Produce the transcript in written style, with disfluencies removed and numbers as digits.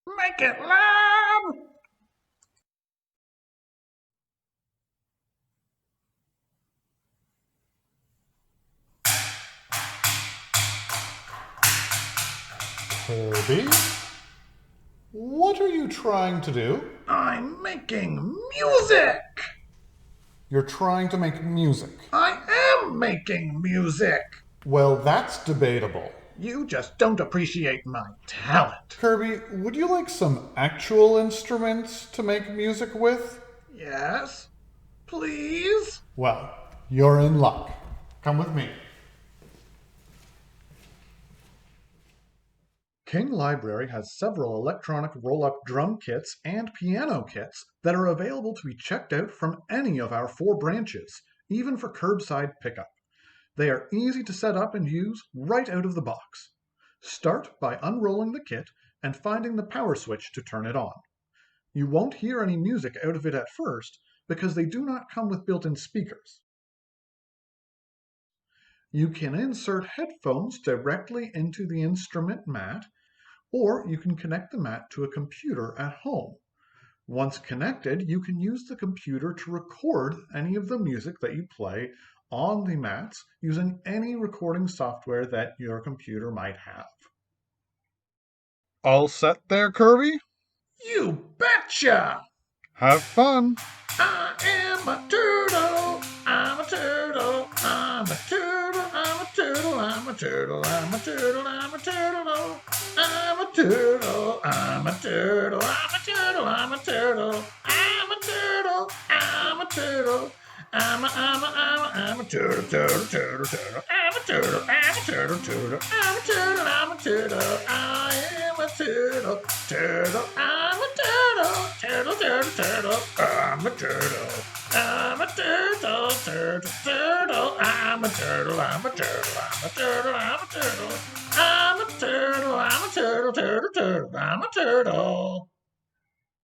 Make it loud! Curby? What are you trying to do? I'm making music! You're trying to make music. I am making music! Well, that's debatable. You just don't appreciate my talent. Kirby, would you like some actual instruments to make music with? Yes? Please? Well, you're in luck. Come with me. King Library has several electronic roll-up drum kits and piano kits that are available to be checked out from any of our 4 branches, even for curbside pickup. They are easy to set up and use right out of the box. Start by unrolling the kit and finding the power switch to turn it on. You won't hear any music out of it at first because they do not come with built-in speakers. You can insert headphones directly into the instrument mat, or you can connect the mat to a computer at home. Once connected, you can use the computer to record any of the music that you play on the mats using any recording software that your computer might have. All set there, Curby? You betcha! Have fun! I am a turtle! I'm a turtle! I'm a turtle! I'm a turtle! I'm a turtle! I'm a turtle! I'm a turtle! I'm a turtle! I'm a turtle! I'm a turtle! I'm a turtle! I'm a turtle! I'm a turtle! I'm a turtle, turtle, turtle, turtle. I'm a turtle, I'm a turtle, turtle. I'm a turtle, I'm a turtle. I am a turtle, turtle. I'm a turtle, turtle, turtle, turtle. I'm a turtle. I'm a turtle, turtle, turtle. I'm a turtle, I'm a turtle, I'm a turtle, I'm a turtle. I'm a turtle, I'm a turtle, turtle, turtle. I'm a turtle.